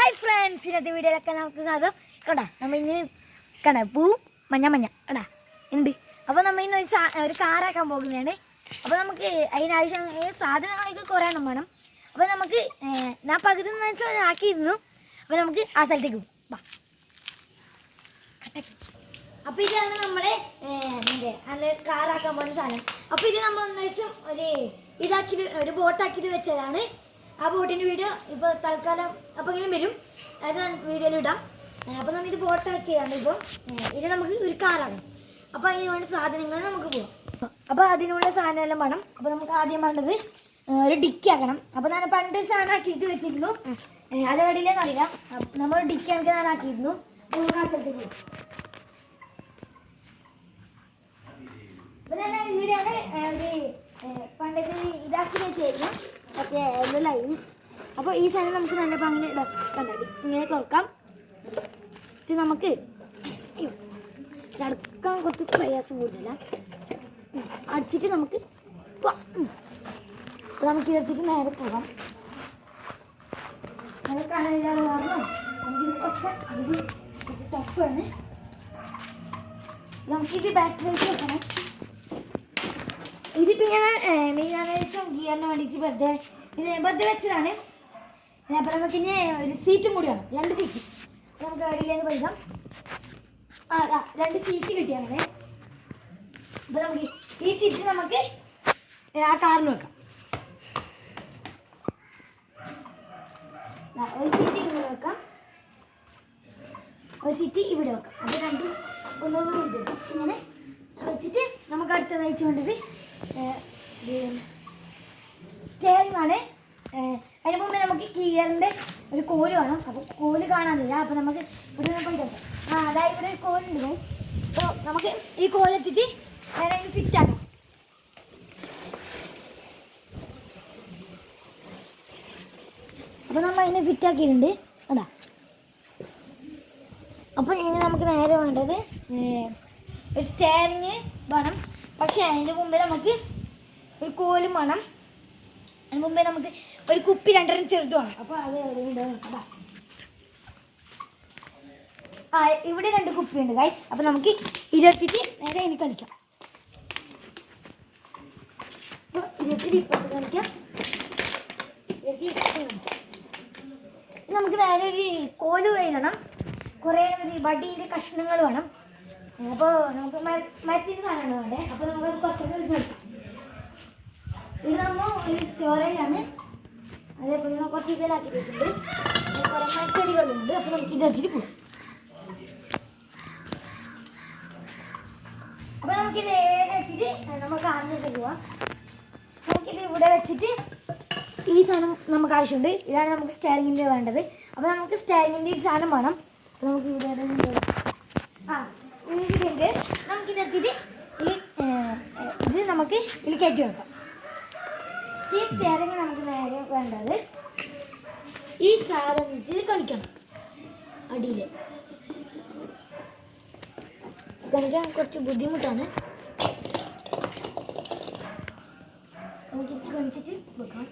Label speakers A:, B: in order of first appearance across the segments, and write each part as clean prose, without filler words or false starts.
A: Hi friends, ഇന്നത്തെ വീഡിയോയിലൊക്കെ നമുക്ക് സാധനം കണ്ടാ നമ്മൾ ഇന്ന് കണ്ടാ പൂ മഞ്ഞ മഞ്ഞ കണ്ടാ ഉണ്ട്. അപ്പോൾ നമ്മൾ ഇന്ന് ഒരു കാറാക്കാൻ പോകുന്നതാണ്. അപ്പോൾ നമുക്ക് അതിനാവശ്യം സാധനങ്ങളൊക്കെ കുറേ എണ്ണം വേണം. അപ്പോൾ നമുക്ക് ഞാൻ പകുതി ആക്കിയിരുന്നു. അപ്പോൾ നമുക്ക് ആ സ്ഥലത്തേക്ക് പോകും. വാ കട്ടക്ക്. അപ്പോൾ ഇതാണ് നമ്മളെ അന്ന് കാറാക്കാൻ പോകുന്ന സാധനം. അപ്പോൾ ഇത് നമ്മൾ ഒരു ബോട്ടാക്കിയിട്ട് വെച്ചതാണ്. ആ ബോട്ടിൻ്റെ വീഡിയോ ഇപ്പോൾ തൽക്കാലം അപ്പോൾ ഇങ്ങനെ വരും, അത് വീഡിയോയിൽ ഇടാം. അപ്പോൾ നമ്മൾ ഇത് ബോട്ടാക്കിയതാണ്. ഇപ്പോൾ ഇത് നമുക്ക് ഒരു കാറാണ്. അപ്പോൾ അതിന് വേണ്ട സാധനങ്ങൾ നമുക്ക് പോകാം. അപ്പോൾ അതിനുള്ള സാധനമെല്ലാം വേണം. അപ്പോൾ നമുക്ക് ആദ്യം വേണ്ടത് ഒരു ഡിക്കി ആക്കണം. അപ്പോൾ ഞാൻ പണ്ട് സാധനം ആക്കിയിട്ട് വെച്ചിരുന്നു, അത് എവിടെയില്ലെന്ന് അറിയില്ല. നമ്മൾ ഡിക്കി ആക്കി ഞാൻ ആക്കിയിരുന്നു. നമുക്ക് ആ സ്ഥലത്തേക്ക് പോകും. അപ്പോൾ ഞാൻ വീടാണ് പണ്ടൊക്കെ ഇതാക്കി വെച്ചായിരുന്നു മറ്റേ ലൈൻ. അപ്പോൾ ഈ സാധനം നമുക്ക് നല്ല അങ്ങനെ കണ്ടത് ഇങ്ങനെ തുറക്കാം. ഇത് നമുക്ക് നടക്കാൻ കുറച്ച് പ്രയാസം കൂടുതലാണ്. അടിച്ചിട്ട് നമുക്ക് ഇതെടുത്തിട്ട് നേരെ പോകാം. അത് കാണാനില്ലാതെ കാരണം നമുക്കിത് പക്ഷേ ഇത് ടഫാണ്. നമുക്കിത് ബാറ്ററി വെക്കണം. ഇതിപ്പോൾ ഞാൻ മെയിനാവശ്യം ഗിയറിന് വേണ്ടിയിട്ട് വെറുതെ വെച്ചതാണ്. അപ്പോൾ നമുക്ക് ഇനി ഒരു സീറ്റും കൂടിയാണ്, 2 സീറ്റ്. നമുക്ക് എവിടെയില്ലെന്ന് പറയാം. 2 സീറ്റ് കിട്ടിയാണ്. അപ്പോൾ നമുക്ക് ഈ സീറ്റ് നമുക്ക് ആ കാറിന് വെക്കാം. ഒരു സീറ്റ് ഇവിടെ വെക്കാം, ഒരു സീറ്റ് ഇവിടെ വെക്കാം. അത് രണ്ടും ഒന്നൊന്നും കൊടുത്തിട്ട് ഇങ്ങനെ വെച്ചിട്ട് നമുക്ക് അടുത്തതായിട്ട് വേണ്ടത് സ്റ്റെയറിംഗ് ആണ്. അതിന് മുമ്പ് നമുക്ക് ഗിയറിൻ്റെ ഒരു കോല് വേണം. അപ്പോൾ കോല് കാണാനില്ല. അപ്പോൾ നമുക്ക് ഇവിടെ പോയി നോക്കാം. അതായത് ഇവിടെ ഒരു കോലുണ്ട്. അപ്പോൾ നമുക്ക് ഈ കോലെത്തിട്ട് നേരെ അതിന് ഫിറ്റാക്കാം. അപ്പോൾ നമ്മൾ അതിനെ ഫിറ്റാക്കിയിട്ടുണ്ട്. അതാ. അപ്പോൾ ഇനി നമുക്ക് നേരെ വേണ്ടത് ഒരു സ്റ്റെയറിങ് വേണം. പക്ഷേ അതിൻ്റെ മുമ്പേ നമുക്ക് ഒരു കോലും വേണം. അതിന് മുമ്പേ നമുക്ക് ഒരു കുപ്പി 2 ചെറുത് വേണം. അപ്പോൾ അത് എവിടെയുണ്ട്? ഇവിടെ 2 കുപ്പിയുണ്ട് ഗൈസ്. അപ്പോൾ നമുക്ക് ഇതെടുത്തിട്ട് നേരെ എനിക്ക് കളിക്കാം. അപ്പോൾ ഇതെടുത്തിട്ട് ഇപ്പോഴത്തെ കളിക്കാം. നമുക്ക് നേരെ ഒരു കോല് വേണം. കുറേ ഒരു വടിയുടെ കഷ്ണങ്ങൾ വേണം. അപ്പോൾ നമുക്ക് മരത്തിൻ്റെ സാധനങ്ങൾ വേണ്ടേ. അപ്പോൾ നമുക്ക് കുറച്ചൊക്കെ കളിക്കാം. ഇത് നമ്മൾ ഒരു സ്റ്റോറേജാണ്. അതേപോലെ നമ്മൾ കുറച്ച് ഇതിലാക്കി വെച്ചിട്ടുണ്ട്. കുറേ മരത്തടികളുണ്ട്. അപ്പോൾ നമുക്ക് ഇതെടുത്തിട്ട് പോകും. അപ്പോൾ നമുക്കിത് നേരെ വെച്ചിട്ട് നമുക്ക് ആദ്യത്തേക്ക് പോവാം. നമുക്കിത് ഇവിടെ വെച്ചിട്ട് ഈ സാധനം നമുക്ക് ആവശ്യമുണ്ട്. ഇതാണ് നമുക്ക് സ്റ്റെയറിങ്ങിൻ്റെ വേണ്ടത്. അപ്പോൾ നമുക്ക് സ്റ്റെയറിങ്ങിൻ്റെ ഈ സാധനം വേണം. അപ്പോൾ നമുക്ക് ഇവിടെ ഇതിലുണ്ട്. നമുക്കിതെത്തിയിട്ട് ഇത് നമുക്ക് ഇതിൽ കയറ്റി വെക്കാം. ഈ സ്റ്റെയറിങ് നമുക്ക് നേരെ വേണ്ടത് ഈ സാധനത്തിൽ കളിക്കണം. അടിയിൽ കളിക്കാൻ കുറച്ച് ബുദ്ധിമുട്ടാണ്. നമുക്ക് കളിച്ചിട്ട് വെക്കാം.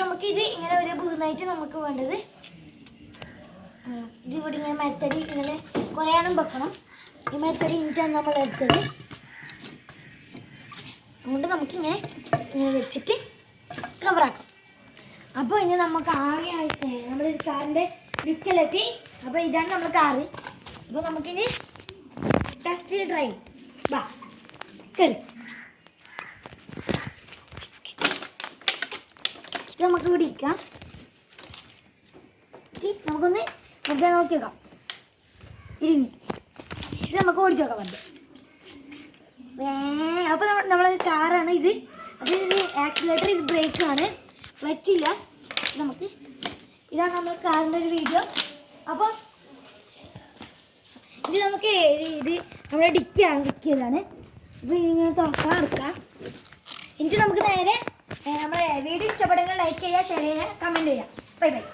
A: നമുക്കിത് ഇങ്ങനെ ഒരു ബുധനായിട്ട് നമുക്ക് വേണ്ടത് ഇതിവിടെ ഇങ്ങനെ മരത്തടി ഇങ്ങനെ കുറേ എണ്ണം വെക്കണം. ഈ മരത്തടി ഇനിറ്റാണ് നമ്മൾ എടുത്തത്. അതുകൊണ്ട് നമുക്കിങ്ങനെ വെച്ചിട്ട് കവറാക്കാം. അപ്പോൾ ഇനി നമുക്ക് ആകെ ആയിട്ട് നമ്മുടെ കാറിൻ്റെ ലുക്കിലെത്തി. അപ്പോൾ ഇതാണ് നമ്മുടെ കാറ്. അപ്പോൾ നമുക്കിനി ടെസ്റ്റ് ഡ്രൈവ് വാ കയറി. ഇത് നമുക്ക് ഇവിടെ ഇരിക്കാം. നമുക്കൊന്ന് നോക്കി നോക്കാം. ഇരുന്ന് ഇത് നമുക്ക് ഓടിച്ചു നോക്കാൻ പറ്റും. അപ്പോൾ നമ്മളെ കാറാണ് ഇത്. അപ്പോൾ ഇതിന് ആക്സിലേറ്റർ, ഇത് ബ്രേക്കാണ്, ക്ലച്ചില്ല. നമുക്ക് ഇതാണ് നമ്മുടെ കാറിൻ്റെ ഒരു വീഡിയോ. അപ്പോൾ ഇത് നമുക്ക് ഇത് നമ്മുടെ ഡിക്കിയിലാണ്. അപ്പോൾ ഇതിങ്ങനെ തുറക്കാൻ എടുക്കാം. എന്നിട്ട് നമുക്ക് നേരെ നമ്മുടെ വീഡിയോ ഇഷ്ടപ്പെടുമെങ്കിൽ ലൈക്ക് ചെയ്യുക, ഷെയർ ചെയ്യുക, കമൻറ്റ് ചെയ്യുക. Bye bye.